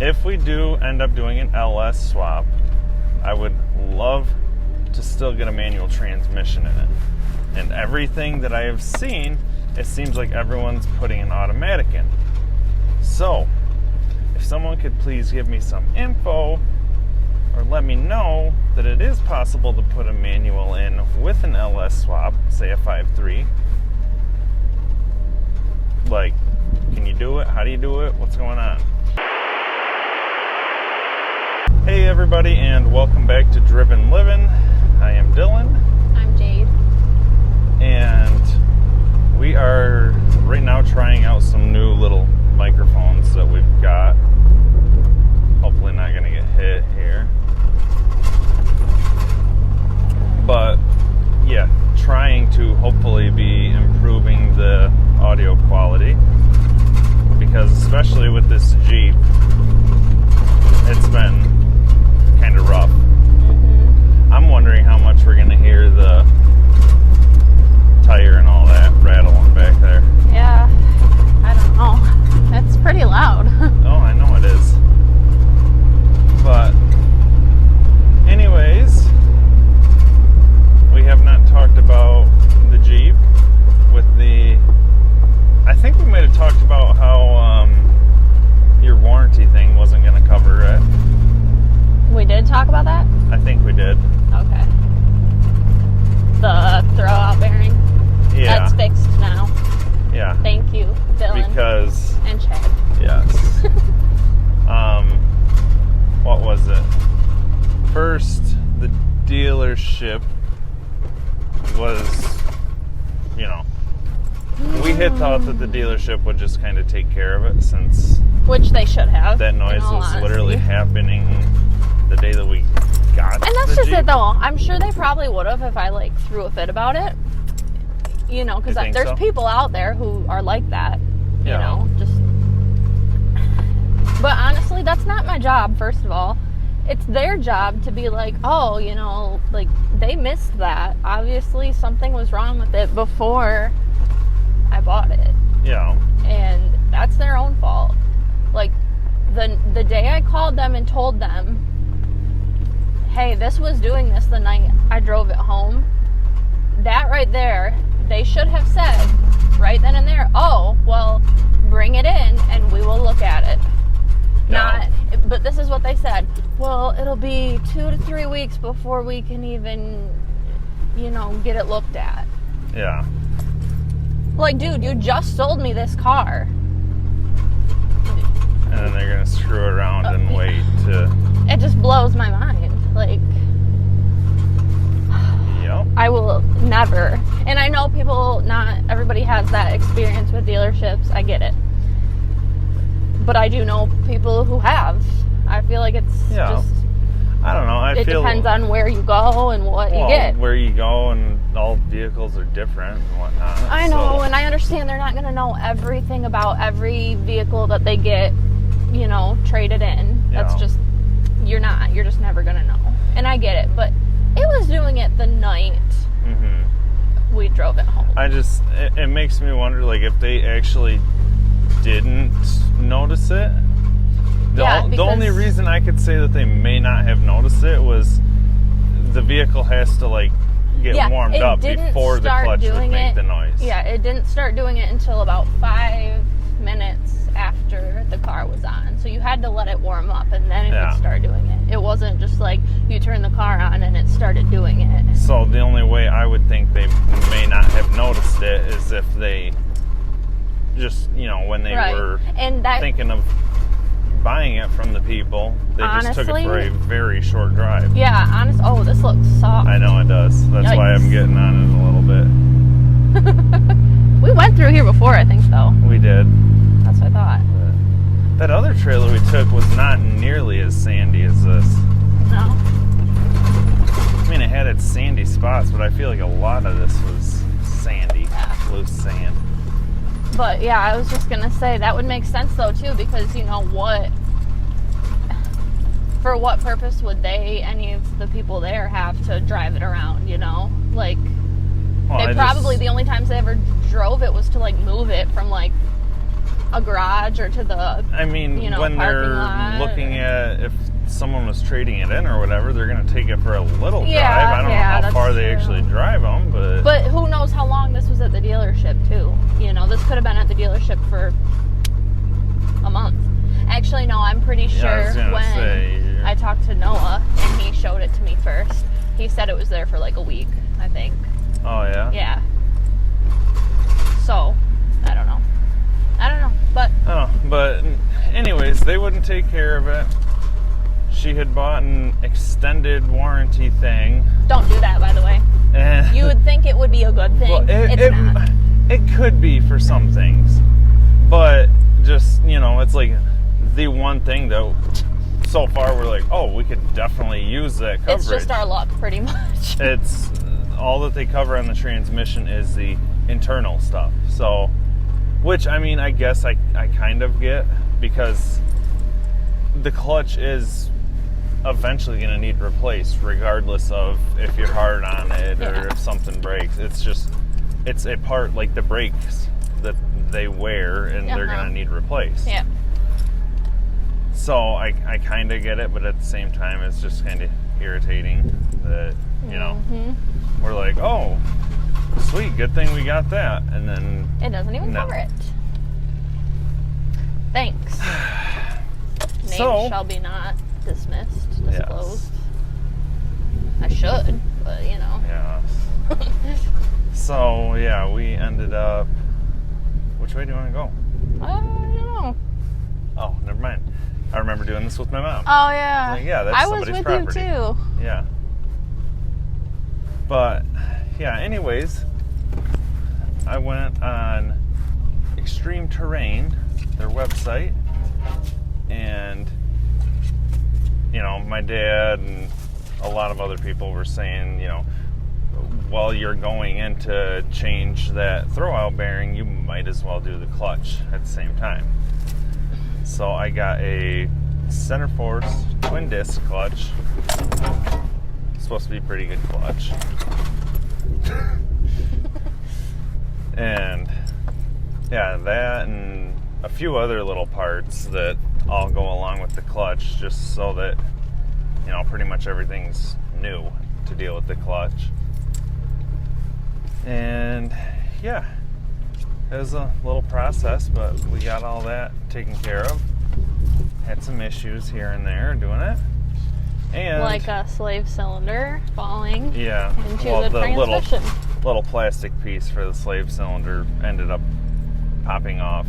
if we do end up doing an LS swap, I would love to still get a manual transmission in it. And everything that I have seen, it seems like everyone's putting an automatic in. So, if someone could please give me some info or let me know that it is possible to put a manual in with an LS swap, say a 5.3. Like, can you do it? How do you do it? What's going on? Hey everybody, and welcome back to Driven Living. I am Dylan. I'm Jade. And we are right now trying out some new little microphones that we've got. Hopefully not going to get hit here. But yeah, trying to hopefully be improving the audio quality. Because especially with this Jeep, it's been kind of rough. Mm-hmm. I'm wondering how much we're going to hear the tire and all that rattling back there. Yeah, I don't know. It's pretty loud. Oh, I know it is. But anyways, we have not talked about the Jeep with the... I think we might have talked about how your warranty thing wasn't going to cover it. We did talk about that? I think we did. Okay. The throwout bearing? Yeah. That's fixed now. Yeah. Thank you, Dylan. Because... And Chad. Yes. What was it? First, the dealership was, we had thought that the dealership would just kind of take care of it since... Which they should have. That noise was literally happening the day that we got And that's just Jeep. it, though. I'm sure they probably would have if I, threw a fit about it. Because there's people out there who are like that. Just... But honestly, that's not my job, first of all. It's their job to be like, oh, they missed that. Obviously, something was wrong with it before I bought it. Yeah. And that's their own fault. The day I called them and told them, hey, this was doing this the night I drove it home, that right there, they should have said right then and there, oh, well, bring it in and we will look at it. But this is what they said. Well, it'll be 2 to 3 weeks before we can even, get it looked at. Yeah. Dude, you just sold me this car. And then they're going to screw around and wait to... It just blows my mind. Yep. I will never. And I know not everybody has that experience with dealerships. I get it. But I do know people who have. I feel like it's just... I don't know. It depends on where you go and what you get. Where you go, and all vehicles are different and whatnot. I know, and I understand they're not going to know everything about every vehicle that they get, traded in. That's just... You're not. You're just never going to know. And I get it, but it was doing it the night we drove it home. It makes me wonder, if they actually didn't notice it. The only reason I could say that they may not have noticed it was the vehicle has to, get warmed up before the clutch would make the noise. Yeah, it didn't start doing it until about 5 minutes after the car was on. So you had to let it warm up, and then it could start doing it. It wasn't just you turn the car on and it started doing it. So the only way I would think they may not have noticed it is if they just, when they were thinking of buying it from the people, they just took it for a very short drive. Yeah, oh, this looks soft. I know it does. That's why I'm getting on it a little bit. We went through here before, I think, though. We did. That's what I thought. That other trailer we took was not nearly as sandy as this. No. I mean, it had its sandy spots, but I feel like a lot of this was sandy, loose sand. But yeah, I was just gonna say that would make sense though too, because for what purpose would any of the people there have to drive it around? Probably the only times they ever drove it was to move it from a garage or to the. I mean, You know, when parking they're lot looking or- at if someone was trading it in or whatever, they're going to take it for a little Yeah, drive. I don't know yeah, how that's far they true. actually drive them, but But who knows how long this was at the dealership too? You know, this could have been at the dealership for a month. Actually, no, I'm pretty yeah, I sure was gonna when say, I talked to Noah and he showed it to me first. He said it was there for like a week, I think. oh yeah, Yeah. So, I don't know. But oh, but anyways, they wouldn't take care of it. She had bought an extended warranty thing, don't do that, by the way. and You would think it would be a good thing. well, It's not. it could be for some things, but just, you know, it's like the one thing that so far we're like, oh, we could definitely use that coverage. It's just our luck, pretty much. It's all that they cover on the transmission is the internal stuff. So, which, I mean, I guess I kind of get, because the clutch is eventually going to need replaced regardless of if you're hard on it or Yeah. if something breaks. It's a part like the brakes that they wear, and they're Uh-huh. going to need replaced. Yeah. So I kind of get it, but at the same time, it's just kind of irritating that, you know, Mm-hmm. we're like, oh, sweet, good thing we got that. And then, It doesn't even No. cover it. Thanks. Name So- shall be not dismissed, Yes. disclosed. I should, but you know. yeah. So, yeah, we ended up, which way do you want to go? I don't know. Oh, never mind. I remember doing this with my mom. Oh yeah. Like, yeah, that's I was somebody's with property. you too. Yeah. But, yeah, anyways, I went on Extreme Terrain, their website, and, you know, my dad and a lot of other people were saying, you know, while you're going in to change that throwout bearing, you might as well do the clutch at the same time. So I got a center force twin disc clutch. Supposed to be pretty good clutch. And yeah, that and a few other little parts that all go along with the clutch, just so that, you know, pretty much everything's new to deal with the clutch. And yeah, it was a little process, but we got all that taken care of. Had some issues here and there doing it. And Like a slave cylinder falling yeah, into well, the little transmission. little plastic piece for the slave cylinder ended up popping off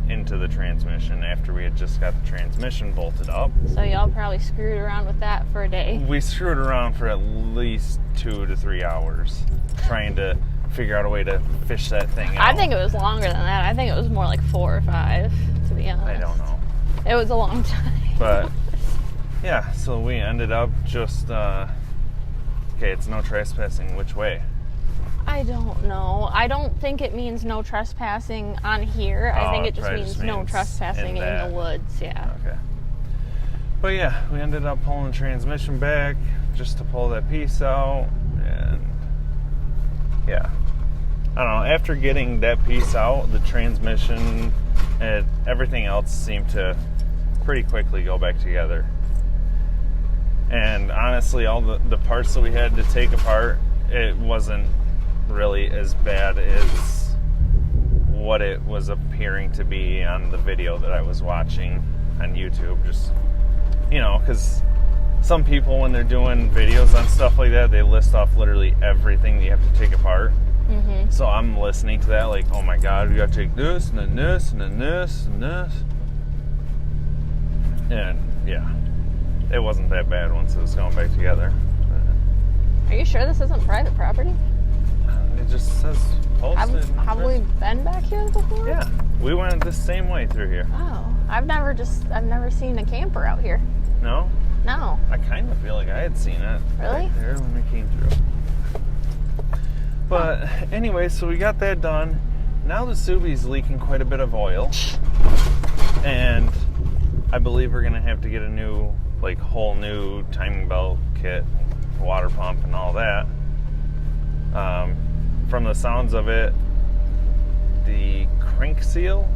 into the transmission after we had just got the transmission bolted up. So y'all probably screwed around with that for a day. We screwed around for at least 2 to 3 hours trying to figure out a way to fish that thing out. I think it was longer than that. I think it was more like 4 or 5, to be honest. I don't know. It was a long time. But yeah, so we ended up just okay, it's no trespassing which way? I don't know. I don't think it means no trespassing on here. I Oh, think it it just probably means just no means trespassing in in that. the woods. Yeah. Okay. But yeah, we ended up pulling the transmission back just to pull that piece out, and yeah. I don't know, after getting that piece out, the transmission and everything else seemed to pretty quickly go back together. And honestly, all the parts that we had to take apart, it wasn't really as bad as what it was appearing to be on the video that I was watching on YouTube. Just, you know, because some people, when they're doing videos on stuff like that, they list off literally everything that you have to take apart. Mm-hmm. So I'm listening to that like, oh my god, we gotta take this, and then this, and then this, and this. And yeah, it wasn't that bad once it was going back together. Are you sure this isn't private property? It just says posted. Have we been back here before? Yeah, we went the same way through here. Oh, I've never seen a camper out here. No? No. I kind of feel like I had seen it Really? right there when we came through. But anyway, so we got that done. Now the Subi's leaking quite a bit of oil. And I believe we're going to have to get a new, like, whole new timing belt kit, water pump, and all that. From the sounds of it, the crank seal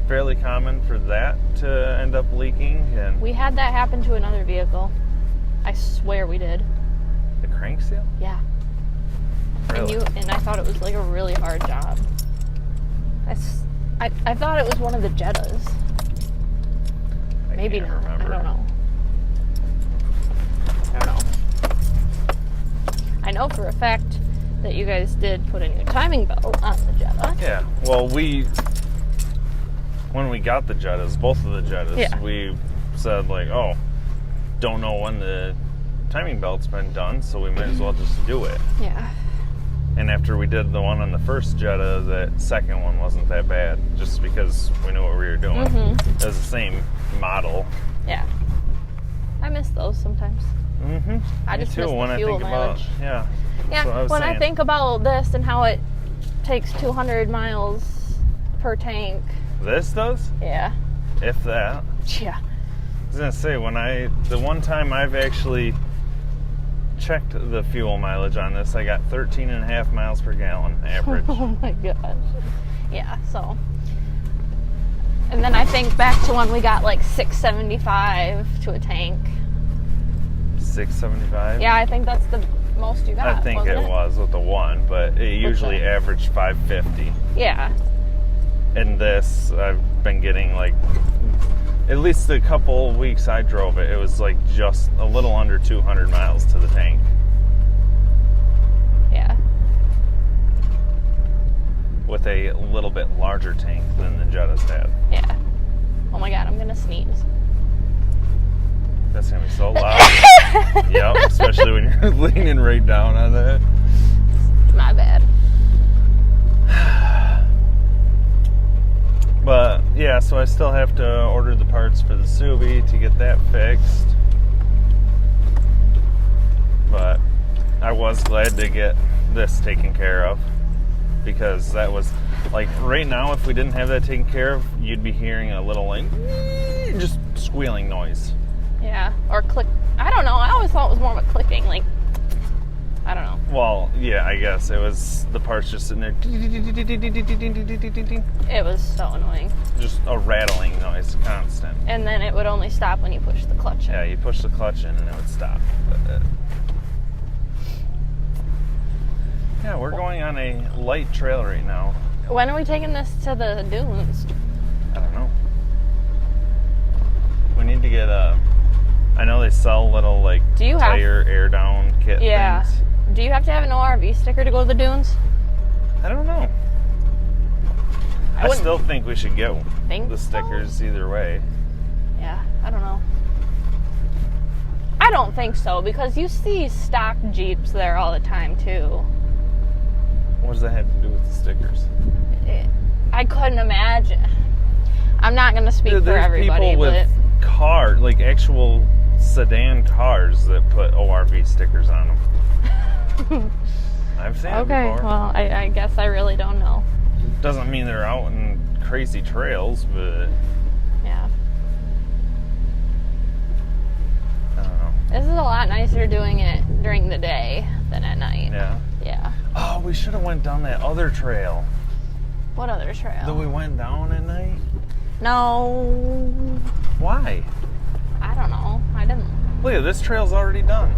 fairly common for that to end up leaking. And We had that happen to another vehicle. I swear we did. the crank seal? Yeah. Really? And I thought it was like a really hard job. I thought it was one of the Jettas. I Maybe can't not. remember. I don't know. I know for a fact that you guys did put a new timing belt on the Jetta. Yeah. Well, when we got the Jettas, both of the Jettas, Yeah. we said like, oh, don't know when the timing belt's been done, so we might as well just do it. Yeah. And after we did the one on the first Jetta, the second one wasn't that bad, just because we knew what we were doing. Mhm. It was the same model. Yeah. I miss those sometimes. Mm-hmm. I just miss the when fuel I think mileage. about, yeah. Yeah, That's what I was when I saying. think about this and how it takes 200 miles per tank. This does, Yeah. if that. Yeah. I was gonna say, the one time I've actually checked the fuel mileage on this, I got 13.5 miles per gallon average. Oh my gosh. Yeah, so. And then I think back to when we got like 675 to a tank. 675? Yeah, I think that's the most you got. I think it wasn't was with the one, but it usually the- averaged 550. Yeah. And this, I've been getting like, at least a couple weeks I drove it, it was like just a little under 200 miles to the tank. Yeah. With a little bit larger tank than the Jetta's had. Yeah. Oh my god, I'm gonna sneeze. That's gonna be so loud. Yep, especially when you're leaning right down on that. My bad. But yeah, so I still have to order the parts for the Subi to get that fixed. But I was glad to get this taken care of, because that was like, right now if we didn't have that taken care of, you'd be hearing a little like just squealing noise. Yeah. Or click. I don't know. I always thought it was more of a clicking, like, I don't know. Well, yeah, I guess it was the parts just sitting there, It was so annoying. just a rattling noise, constant. And then it would only stop when you push the clutch in. Yeah, you push the clutch in and it would stop. But, yeah, we're going on a light trail right now. When are we taking this to the dunes? I don't know. We need to get a. I know they sell little like Do you have- tire air down kit Yeah. things. Do you have to have an ORV sticker to go to the dunes? I don't know. I wouldn't still think we should get think the so. stickers either way. Yeah, I don't know. I don't think so, because you see stock Jeeps there all the time too. What does that have to do with the stickers? I couldn't imagine. I'm not going to speak for There's everybody, people with cars, like actual sedan cars, that put ORV stickers on them. I've seen it okay, before. well, I guess I really don't know. Doesn't mean they're out in crazy trails, but Yeah. I don't know. This is a lot nicer doing it during the day than at night. Yeah. Yeah. Oh, we should have went down that other trail What other trail? that we went down at night. No. Why? I don't know. I didn't. Look at this trail's already done.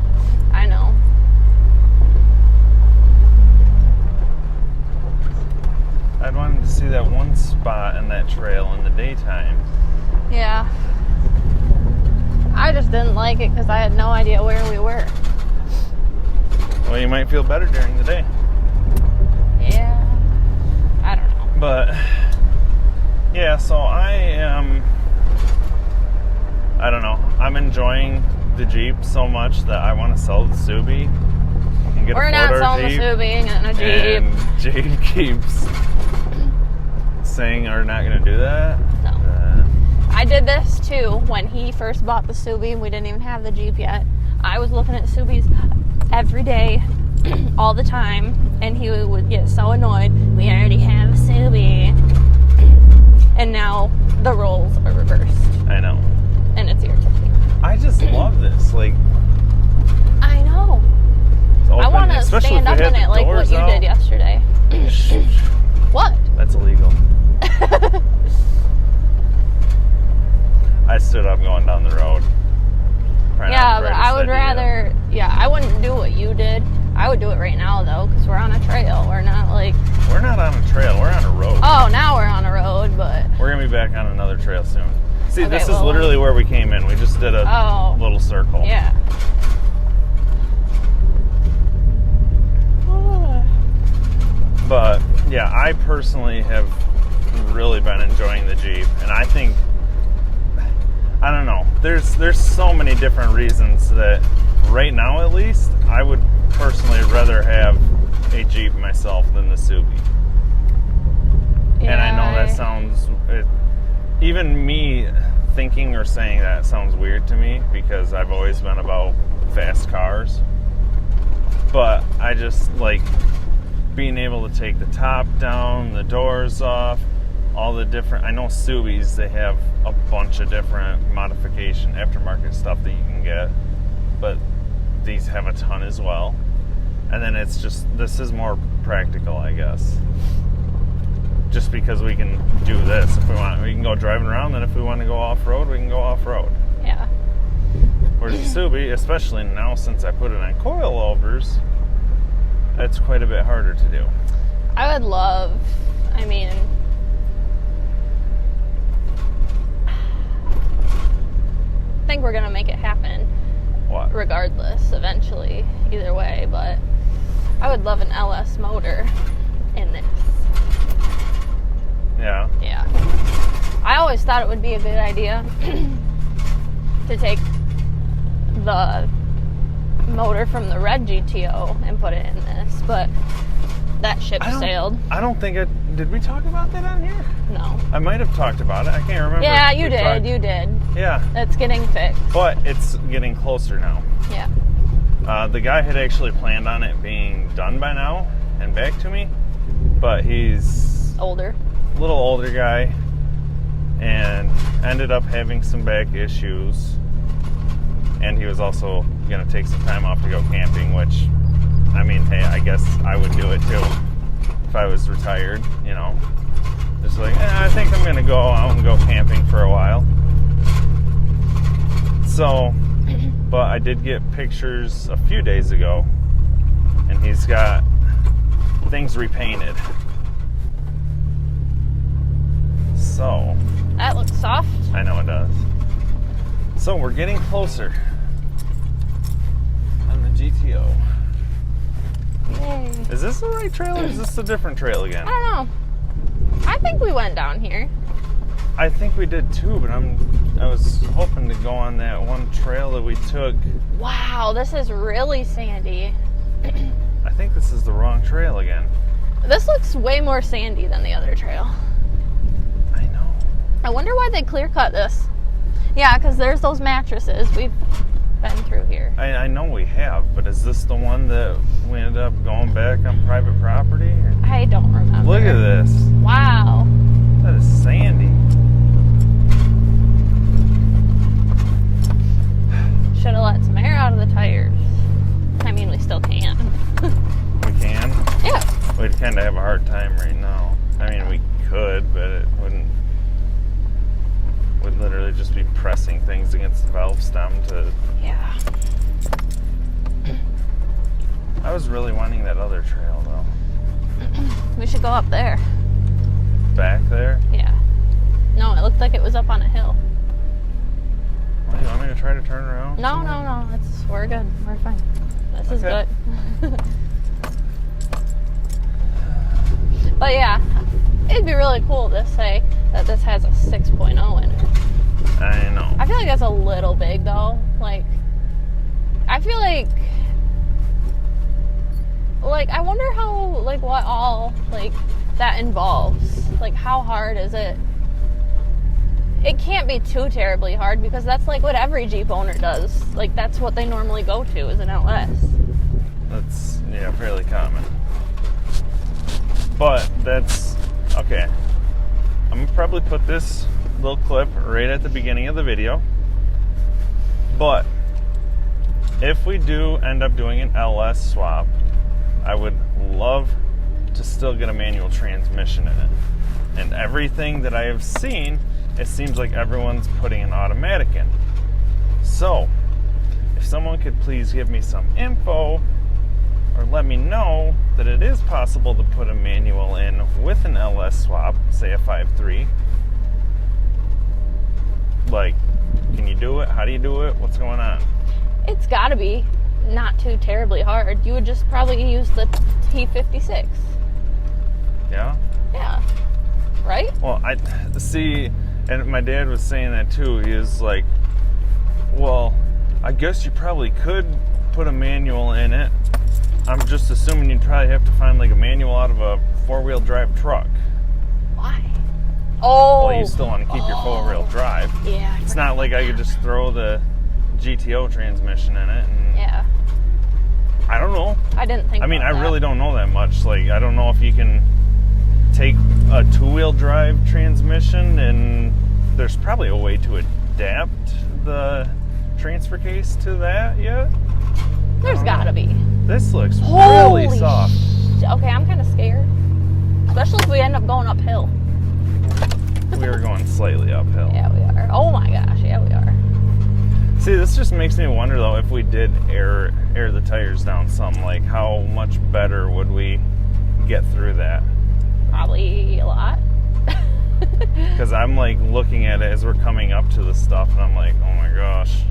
I know. I'd wanted to see that one spot in that trail in the daytime. Yeah. I just didn't like it because I had no idea where we were. Well, you might feel better during the day. Yeah. I don't know. But yeah, so I don't know. I'm enjoying the Jeep so much that I want to sell the Subi and get We're a not four-door selling the Jeep. Subi and getting a Jeep. And Jade keeps saying we're not going to do that. No. I did this too when he first bought the Subi and we didn't even have the Jeep yet. I was looking at Subis every day, all the time, and he would get so annoyed. We already have a Subi. And now the roles are reversed, I know. and it's irritating. I just love this. Like, I know. it's open, I want to especially stand if up we had in the it like what doors you out. did yesterday. What? That's illegal. I want to stand up in it like what you did yesterday. What? What? That's illegal. I stood up going down the road. Probably not Yeah, the but greatest I would idea. rather. Yeah, I wouldn't do what you did. I would do it right now though, because we're on a trail. We're not like. We're not on a trail. We're on a road. Oh, now we're on a road, but. We're gonna be back on another trail soon. See, Okay, this is well, literally where we came in. We just did a Oh. little circle. Yeah. But yeah, I personally have really been enjoying the Jeep, and I think, I don't know, there's so many different reasons that right now at least I would personally rather have a Jeep myself than the Subi. And I know that sounds, even me thinking or saying that sounds weird to me because I've always been about fast cars. But I just like being able to take the top down, the doors off, all the different, I know Subis, they have a bunch of different modification, aftermarket stuff that you can get, but these have a ton as well. And then it's just, this is more practical, I guess. Just because we can do this if we want. We can go driving around, then if we want to go off-road, we can go off-road. Yeah. Whereas the Subi, especially now since I put it on coilovers, it's quite a bit harder to do. I would love, I mean, I think we're going to make it happen What? regardless, eventually, either way, but I would love an LS motor in this. Yeah. Yeah. I always thought it would be a good idea to take the motor from the red GTO and put it in this, but that ship sailed. I don't think did we talk about that on here? No. I might have talked about it. I can't remember. Yeah, you We did. talked- You did. Yeah. It's getting fixed. But it's getting closer now. Yeah. The guy had actually planned on it being done by now and back to me, but he's Older. a little older guy and ended up having some back issues, and he was also going to take some time off to go camping, which, I mean, hey, I guess I would do it too if I was retired, you know, just like, I think I'm going to go out and go camping for a while. So, but I did get pictures a few days ago, and he's got things repainted. So, That looks soft. I know it does. So we're getting closer on the GTO. Yay. Is this the right trail or is this a different trail again? I don't know. I think we went down here. I think we did too, but I was hoping to go on that one trail that we took. Wow, this is really sandy. I think this is the wrong trail again. This looks way more sandy than the other trail. I know. I wonder why they clear cut this. Yeah, because there's those mattresses. We've been through here. I know we have, but is this the one that we ended up going back on private property? I don't remember. Look at this. Wow. That is sandy. Should have let some air out of the tires. I mean, we still can. We can. Yeah. We'd kind of have a hard time right now. I mean, we could, but it would literally just be pressing things against the valve stem to... Yeah. I was really wanting that other trail, though. We should go up there. Back there? Yeah. No, it looked like it was up on a hill. Well, you want me to try to turn around? No, no, no. We're good. We're fine. This is Okay. good. But yeah, it'd be really cool to say that this has a 6.0 in it. I know. I feel like that's a little big though. Like, I feel like I wonder how, like, what all, like, that involves. Like, how hard is it? It can't be too terribly hard because that's like what every Jeep owner does. Like, that's what they normally go to is an LS. That's, yeah, fairly common. But that's, okay. I'm going to probably put this little clip right at the beginning of the video. But if we do end up doing an LS swap, I would love to still get a manual transmission in it. And everything that I have seen, it seems like everyone's putting an automatic in. So, if someone could please give me some info or let me know that it is possible to put a manual in with an LS swap, say a 5.3. Like, can you do it? How do you do it? What's going on? It's gotta be not too terribly hard. You would just probably use the T56. Yeah? Yeah. Right? Well, I see, and my dad was saying that too. He was like, well, I guess you probably could put a manual in it. I'm just assuming you'd probably have to find like a manual out of a 4-wheel drive truck. Why? Oh. Well, you still want to keep your 4-wheel drive. Yeah. It's not like I could just throw the GTO transmission in it. And Yeah. I don't know. I didn't think I mean, about I that. really don't know that much. Like, I don't know if you can take a 2-wheel drive transmission, and there's probably a way to adapt the transfer case to that yet. There's gotta be. This looks Holy really soft. Okay, I'm kind of scared. Especially if we end up going uphill. We are going slightly uphill. Yeah, we are. Oh my gosh, yeah, we are. See, this just makes me wonder though, if we did air the tires down some, like how much better would we get through that? Probably a lot. Because I'm like looking at it as we're coming up to the stuff, and I'm like, oh my gosh.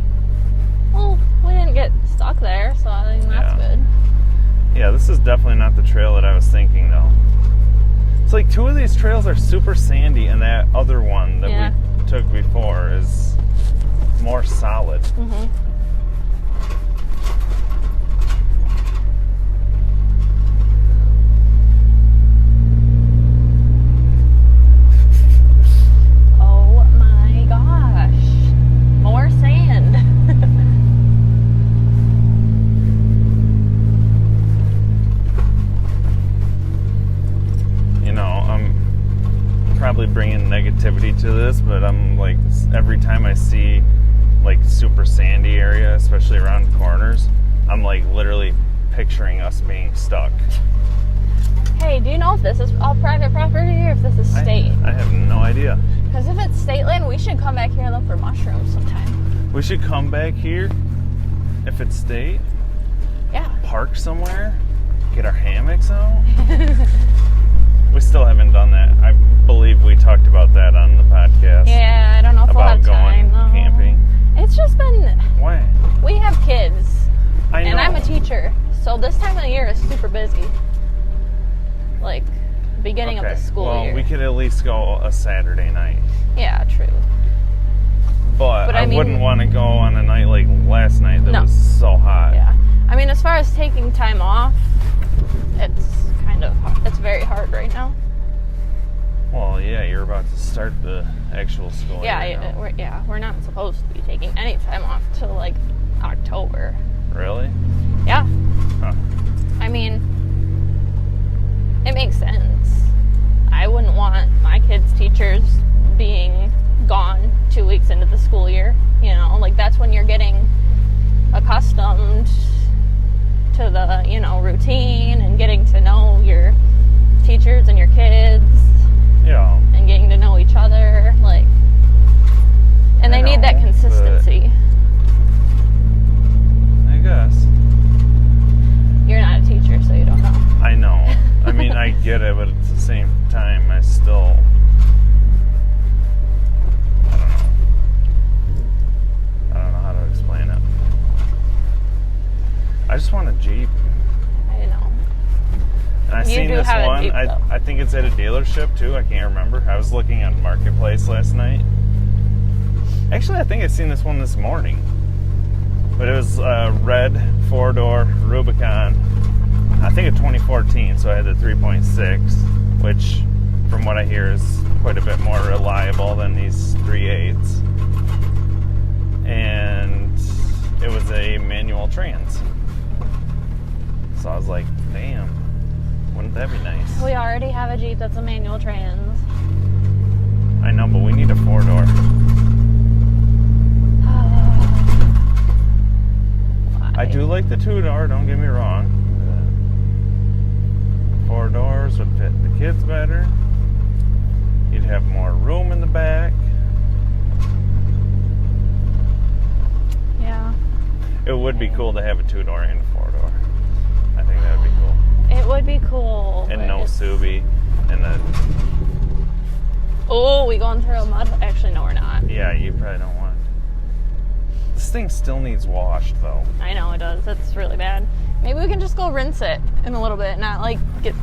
Well, we didn't get stuck there, so I think that's Yeah. good. Yeah, this is definitely not the trail that I was thinking though. It's like 2 of these trails are super sandy, and that other one that Yeah. we took before is more solid. Mm-hmm. Oh my gosh. More sand. You know, I'm probably bringing negativity to this, but I'm like, every time I see like super sandy area, especially around corners, I'm like literally picturing us being stuck. Hey, do you know if this is all private property or if this is state? I have no idea. Because if it's state land, we should come back here and look for mushrooms sometime. We should come back here if it's state, Yeah. park somewhere, get our hammocks out. We still haven't done that. I believe we talked about that on the podcast. Yeah, I don't know if we'll About have going time though. camping. It's just been, Why? we have kids. I know. And I'm a teacher, so this time of the year is super busy. Like, beginning of the school year. Well, we could at least go a Saturday night. Yeah, true. But I I mean- wouldn't want to go on a night like last night that No. was so hot. Yeah. I mean, as far as taking time off, it's kind of hard. It's very hard right now. Well, yeah, you're about to start the actual school Yeah, year now. we're not supposed to be taking any time off till like October. Really? Yeah. Huh. I mean, it makes sense. I wouldn't want my kids' teachers being gone 2 weeks into the school year. You know, like that's when you're getting accustomed to the, you know, routine and getting to know your teachers and your kids Yeah. and getting to know each other. Like, and they I need that know, consistency. I guess. You're not a teacher, so you don't know. I know. I mean, I get it, but at the same time, I still. I don't know. I don't know how to explain it. I just want a Jeep. I know. And I You seen do this have a one. Jeep, though. I think it's at a dealership too. I can't remember. I was looking on Marketplace last night. Actually, I think I seen this one this morning. But it was a red 4-door Rubicon. I think a 2014, so I had the 3.6, which, from what I hear, is quite a bit more reliable than these 3.8s. And it was a manual trans. So I was like, damn, wouldn't that be nice? We already have a Jeep that's a manual trans. I know, but we need a 4-door. I do like the 2-door, don't get me wrong. The 4 doors would fit the kids better. You'd have more room in the back. would be cool to have a 2-door and a 4-door. I think that would be cool. It would be cool. And but no it's- Subi. And then, Oh, we going through a mud? Actually, no, we're not. yeah, you probably don't want. This thing still needs washed, though. I know it does. It's really bad. Maybe we can just go rinse it in a little bit. Not like get,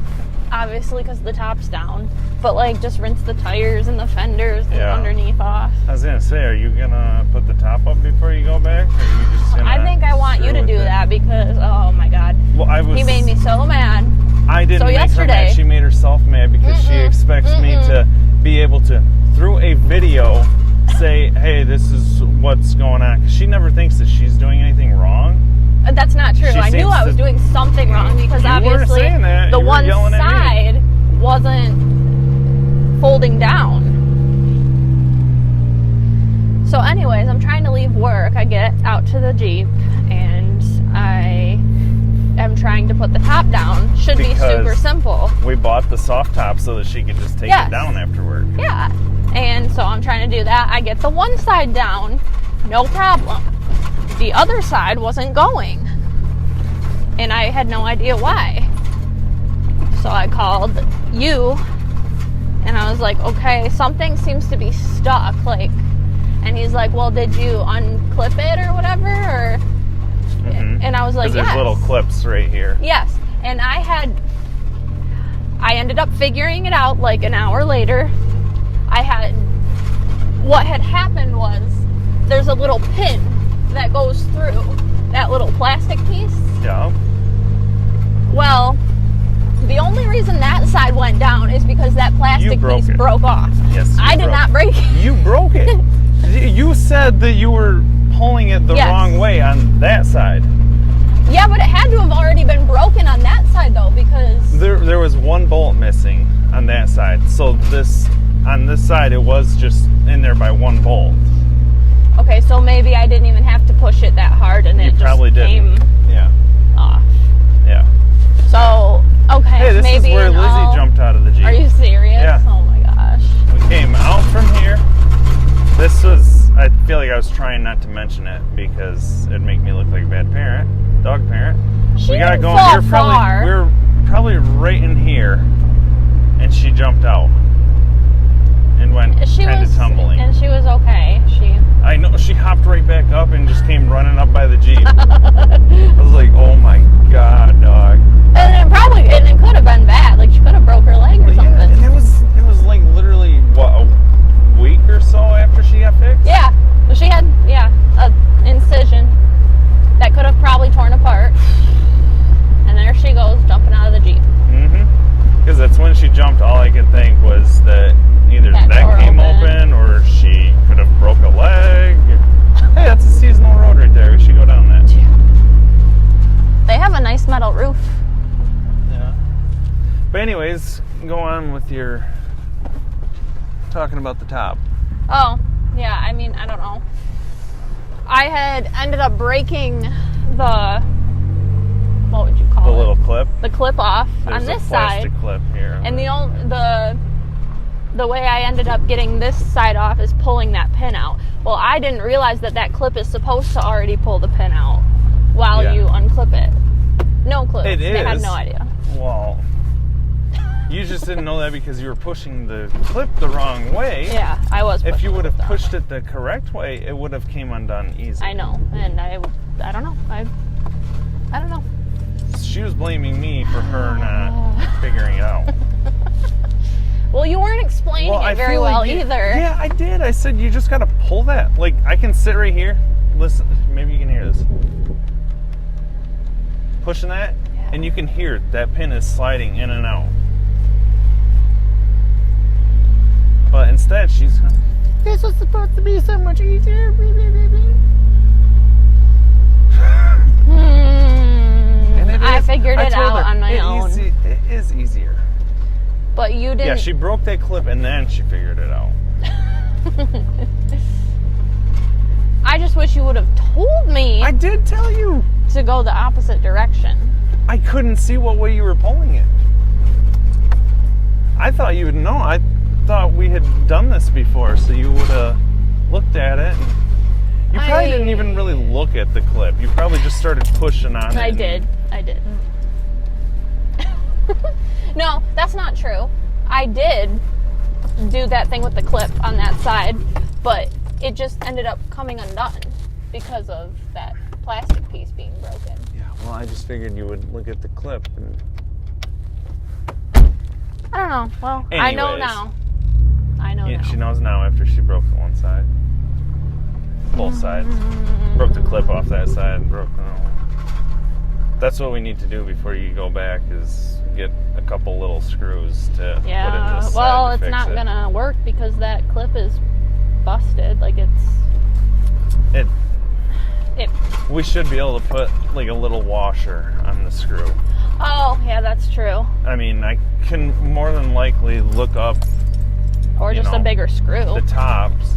obviously, because the top's down. But like just rinse the tires and the fenders and Yeah. underneath off. I was gonna say, are you gonna put the top up before you go back? Or are you just gonna I think I want you screw to with do it? that because, oh my God. Well, I was. He made me so mad. I didn't So make her yesterday- mad. She made herself mad because she expects me to be able to, through a video, say, "Hey, this is what's going on." 'Cause she never thinks that she's doing anything wrong. That's not true. She I knew seems I was to- doing something wrong because You weren't obviously saying that. the You were one yelling at me. side wasn't folding down. So anyways, I'm trying to leave work. I get out to the Jeep and I am trying to put the top down. Should be Because- super simple. We bought the soft top so that she could just take Yes. it down after work. Yeah. And so I'm trying to do that. I get the one side down, no problem. The other side wasn't going. And I had no idea why. So I called you and I was like, okay, something seems to be stuck. Like, and he's like, well, did you unclip it or whatever? Or, Mhm. and I was like, 'Cause there's yes. little clips right here. Yes. And I ended up figuring it out like an hour later. What had happened was there's a little pin that goes through that little plastic piece. Yeah. Well, the only reason that side went down is because that plastic broke piece it. broke off. Yes. you I did broke not it. break it. You broke it. You said that you were pulling it the Yes. wrong way on that side. Yeah, but it had to have already been broken on that side though, because There was one bolt missing on that side. So on this side, it was just in there by one bolt. okay, so maybe I didn't even have to push it that hard, and You it just probably came didn't. Yeah. off. Yeah. So okay, Hey, this maybe is where in Lizzie all- jumped out of the Jeep. Are you serious? Yeah. Oh my gosh. We came out from here. I feel like I was trying not to mention it because it'd make me look like a bad parent, dog parent. She We got didn't going. fall We far. were probably right in here, and she jumped out and went kind of tumbling. and she was okay. I know, she hopped right back up and just came running up by the Jeep. I was like, oh my God, dog. And it could have been bad. Like she could have broke her leg or Yeah, something. and it was like literally, what, a week or so after she got fixed? Yeah. Well, she had an incision that could have probably torn apart. And there she goes jumping out of the Jeep. Mm-hmm. Because that's when she jumped, all I could think was that either That that door came open. or she could have broke a leg. Hey, that's a seasonal road right there. We should go down that. They have a nice metal roof. Yeah. But anyways, go on with your talking about the top. Oh, yeah, I mean, I don't know. I had ended up breaking the, what would you call The it? little clip. The clip off There's on this a plastic side. clip here. And the way I ended up getting this side off is pulling that pin out. Well, I didn't realize that clip is supposed to already pull the pin out while Yeah. you unclip it. No clue. It I had is. no idea. Well, you just didn't know that because you were pushing the clip the wrong way. Yeah, I was. If you pushing would have it down. pushed it the correct way, it would have came undone easy. I know, and I don't know. I don't know. She was blaming me for her not figuring it out. Well, you weren't explaining it very feel well like either. Yeah, I did. I said you just gotta pull that. Like, I can sit right here. Listen, maybe you can hear this. Pushing that, and you can hear that pin is sliding in and out. But instead, she's. This was supposed to be so much easier. And it I is. figured it told out her, on my own. It is easier. But you didn't. Yeah, she broke that clip and then she figured it out. I just wish you would have told me I did tell you. to go the opposite direction. I couldn't see what way you were pulling it. I thought you would know. I thought we had done this before, so you would have looked at it. And You probably didn't even really look at the clip. You probably just started pushing on it. I did. No, that's not true. I did do that thing with the clip on that side, but it just ended up coming undone because of that plastic piece being broken. Yeah, well, I just figured you would look at the clip. And... I don't know. Well, I know Anyways. now. I know now. She knows now after she broke the one side. Both sides. Broke the clip off that side and broke the other one. That's what we need to do before you go back is get a couple little screws to put in Yeah, this well, side to it's fix not it. gonna work because that clip is busted. Like it. We should be able to put like a little washer on the screw. Oh, yeah, that's true. I mean, I can more than likely look up Or You just know, a bigger screw. the tops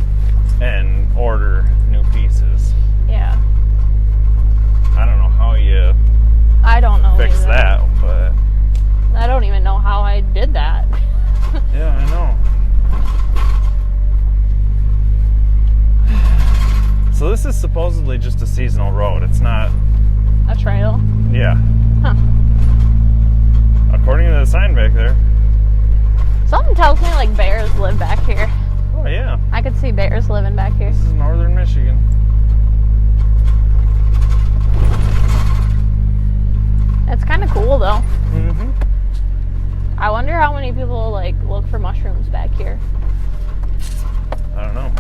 and order new pieces. Yeah. I don't know how you I don't know. fix either. that, but I don't even know how I did that. yeah, I know. So this is supposedly just a seasonal road. It's not, A trail. yeah. Huh. According to the sign back there. Something tells me like bears live back here. Oh yeah, I could see bears living back here. this is northern Michigan. It's kind of cool though. Mm-hmm. I wonder how many people like look for mushrooms back here. I don't know.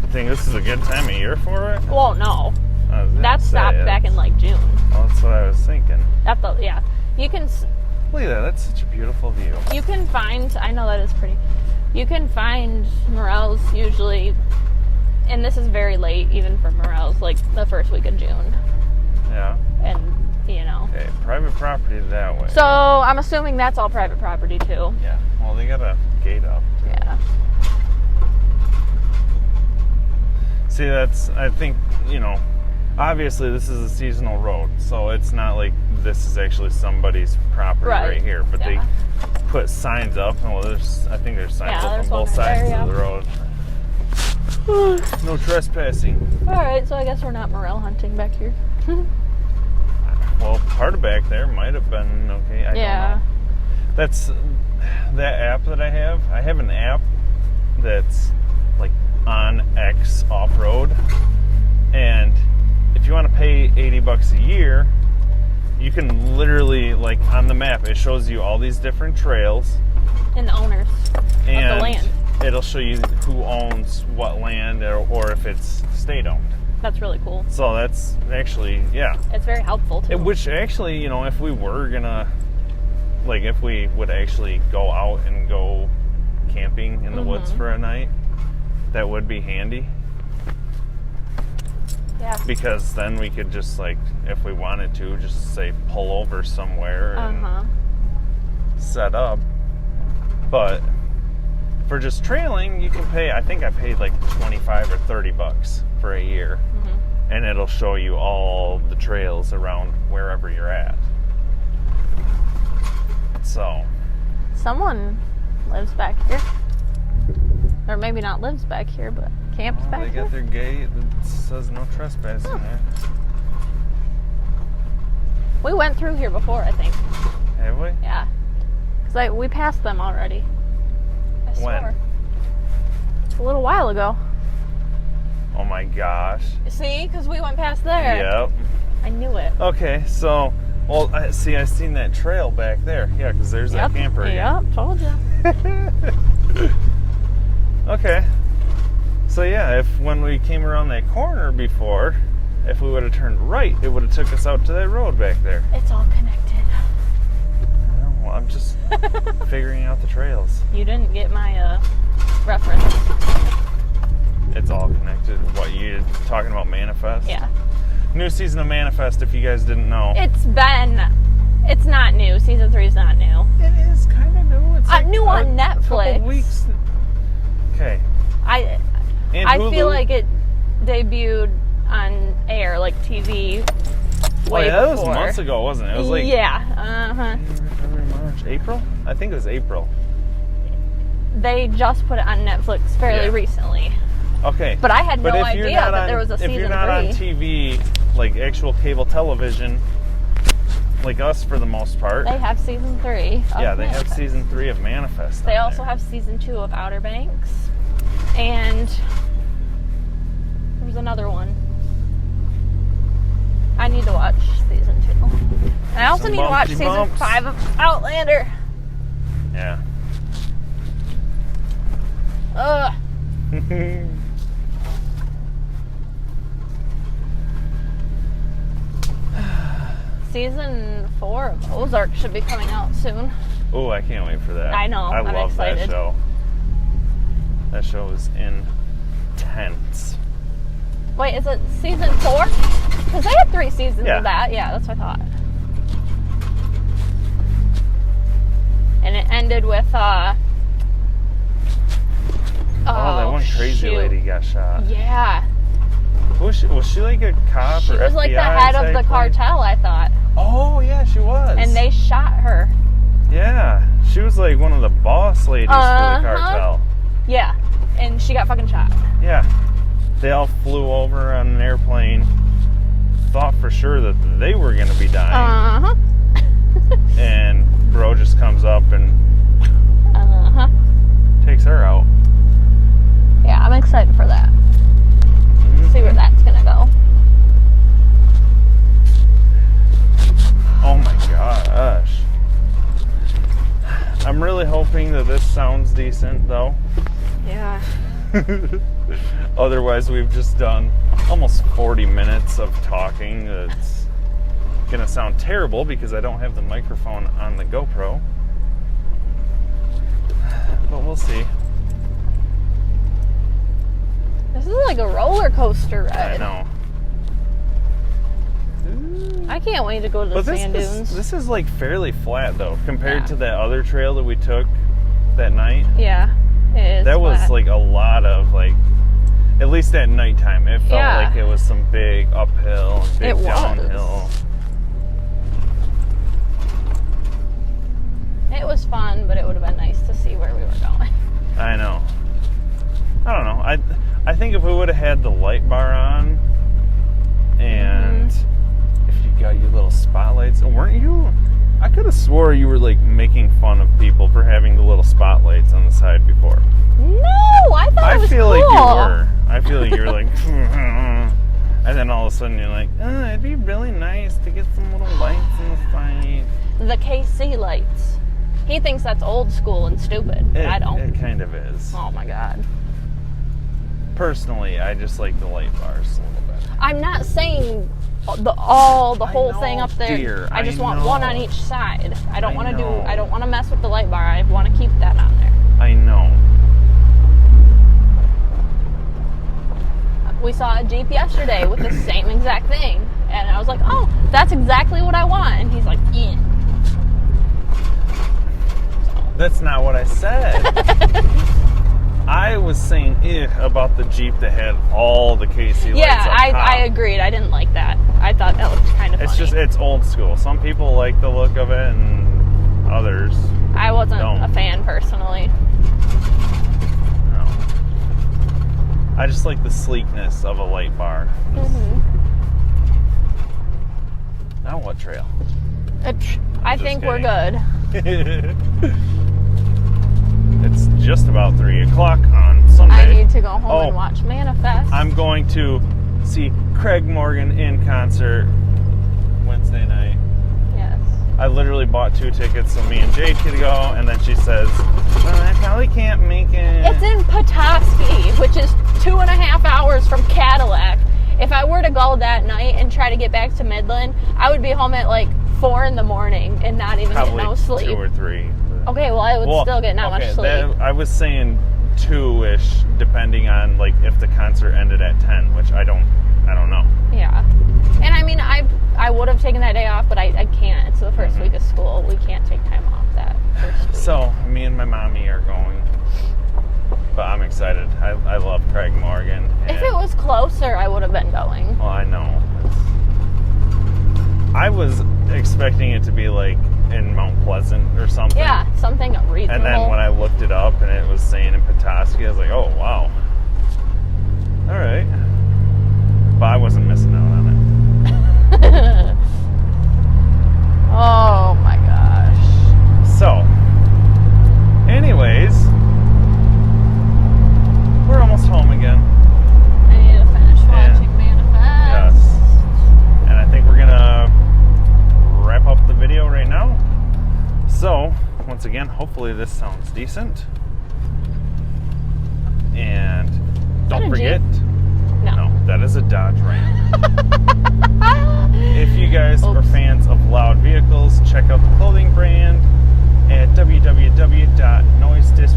You think this is a good time of year for it? Well, no, I was gonna that say, stopped back in like June. Well, that's what I was thinking. Yeah. You can Look at that. That's such a beautiful view. find. I know that is pretty. You can find morels usually, and this is very late even for morels, like the first week of June, Yeah. and you know. Okay, private property that way. So I'm assuming that's all private property too. Yeah. Well, they got a gate up. Yeah. See, I think, obviously this is a seasonal road, so it's not like this is actually somebody's property right here, but yeah. they put signs up, and I think there's signs Yeah, up on there's one both right sides there, of the road. No trespassing. All right, so I guess we're not morel hunting back here. Well, part of back there might have been okay. I don't know. That's that app that I have. I have an app that's like on X off-road, and if you want to pay $80 a year, you can literally, like, on the map, it shows you all these different trails And the owners and of the land. it'll show you who owns what land or if it's state-owned. That's really cool. So that's actually, yeah. It's very helpful too. Which actually, if we were gonna, like, if we would actually go out and go camping in the woods for a night, that would be handy. Yeah. Because then we could just, like, if we wanted to, just say pull over somewhere and set up. But for just trailing, you can pay, I think I paid like $25 or $30 for a year. And it'll show you all the trails around wherever you're at. So. Someone lives back here. Or maybe not lives back here, but camps back They here. got their gate that says no trespassing there. We went through here before, I think. Have we? Yeah. Because we passed them already. I swear. A little while ago. Oh my gosh. See? Because we went past there. Yep. I knew it. Okay, so, well, I seen that trail back there. Yeah, because there's that camper again. Yep, told you. Okay. So yeah, when we came around that corner before, if we would have turned right, it would have took us out to that road back there. It's all connected. Well, I'm just figuring out the trails. You didn't get my reference. It's all connected. What, you talking about Manifest? Yeah. New season of Manifest, if you guys didn't know. It's not new. Season 3 is not new. It is kind of new. It's like new on Netflix. Couple weeks. Okay. I feel like it debuted on air, like TV, way that was before. months ago, wasn't it? It was like yeah. February, March, April? I think it was April. They just put it on Netflix fairly recently. Okay. But I had But no if you're idea not that on- there was a season If 3. you're not on TV, like actual cable television, like us for the most part. They have season 3. Yeah, they have season 3 of Manifest. They on also there. have season 2 of Outer Banks. And there's another one. I need to watch season 2. And I also Some need to watch bumpy season bumps. 5 of Outlander. Yeah. Ugh. Season 4 of Ozark should be coming out soon. Oh, I can't wait for that. I know, I I'm love excited. that show. That show is intense. Wait, is it season 4? Because they had 3 seasons Yeah. of that. Yeah, that's what I thought. And it ended with, Oh, that one crazy shoot. lady got shot. Yeah. Was she like a cop She or was like the FBI head of the type thing? cartel, I thought. Oh, yeah, she was. And they shot her. Yeah, she was like one of the boss ladies for the cartel. Yeah. And she got fucking shot. Yeah. They all flew over on an airplane, thought for sure that they were going to be dying. Uh-huh. And bro just comes up and Uh-huh. takes her out. Yeah, I'm excited for that. See where that's gonna go. Oh my gosh. I'm really hoping that this sounds decent though. Yeah. Otherwise, we've just done almost 40 minutes of talking. It's gonna sound terrible because I don't have the microphone on the GoPro. But we'll see. This is like a roller coaster I ride. know. I can't wait to go to the But sand this dunes. this is like fairly flat though compared Yeah. to that other trail that we took that night. Yeah, it is. That was flat. like a lot of like, at least at nighttime, it felt Yeah. like it was some big uphill and big It was. downhill. It was fun, but it would have been nice to see where we were going. I know. I don't know. I think if we would have had the light bar on, and if you got your little spotlights, weren't you? I could have swore you were like making fun of people for having the little spotlights on the side before. No, I thought it was feel cool. like you were. I feel like you were like, and then all of a sudden you're like, it'd be really nice to get some little lights in the side. The KC lights. He thinks that's old school and stupid, but I don't. It kind of is. Oh my god. Personally, I just like the light bars a little better. I'm not saying the whole know, thing up there. dear, I just I want one know. on each side. I don't I want to know. I don't want to mess with the light bar. I want to keep that on there. I know. We saw a Jeep yesterday with the same exact thing, and I was like, "Oh, that's exactly what I want." And he's like, "Yeah." That's not what I said. I was saying about the Jeep that had all the KC lights Yeah, up top. I agreed. I didn't like that. I thought that looked kind of funny. It's old school. Some people like the look of it, and others I wasn't don't. a fan personally. no. I just like the sleekness of a light bar. Now what trail? I Just think we're kidding. good. It's just about 3 o'clock on Sunday. I need to go home Oh. and watch Manifest. I'm going to see Craig Morgan in concert Wednesday night. Yes. I literally bought 2 tickets so me and Jade could go, and then she says, I probably can't make it. It's in Petoskey, which is 2.5 hours from Cadillac. If I were to go that night and try to get back to Midland, I would be home at like 4 in the morning and not even probably get no sleep. 2 or 3. Okay, well I would still get not much sleep. I was saying 2-ish, depending on like if the concert ended at 10, which I don't know. Yeah. And I mean, I would have taken that day off, but I can't. It's the first week of school. We can't take time off that first week. So me and my mommy are going, but I'm excited. I love Craig Morgan. If and- it was closer, I would have been going. Well, I know. I was expecting it to be like in Mount Pleasant or something. Yeah, something reasonable. And then when I looked it up and it was saying in Petoskey, I was like, oh, wow. All right. But I wasn't missing out on it. Oh my gosh. So, anyways, we're almost home again. I need to finish watching Manifest. Yes. And I think we're gonna wrap up the video right now. So, once again, hopefully this sounds decent. And don't that a forget, Jeep? No. that is a Dodge Ram. If you guys are fans of loud vehicles, check out the clothing brand at www.noisedisc.com.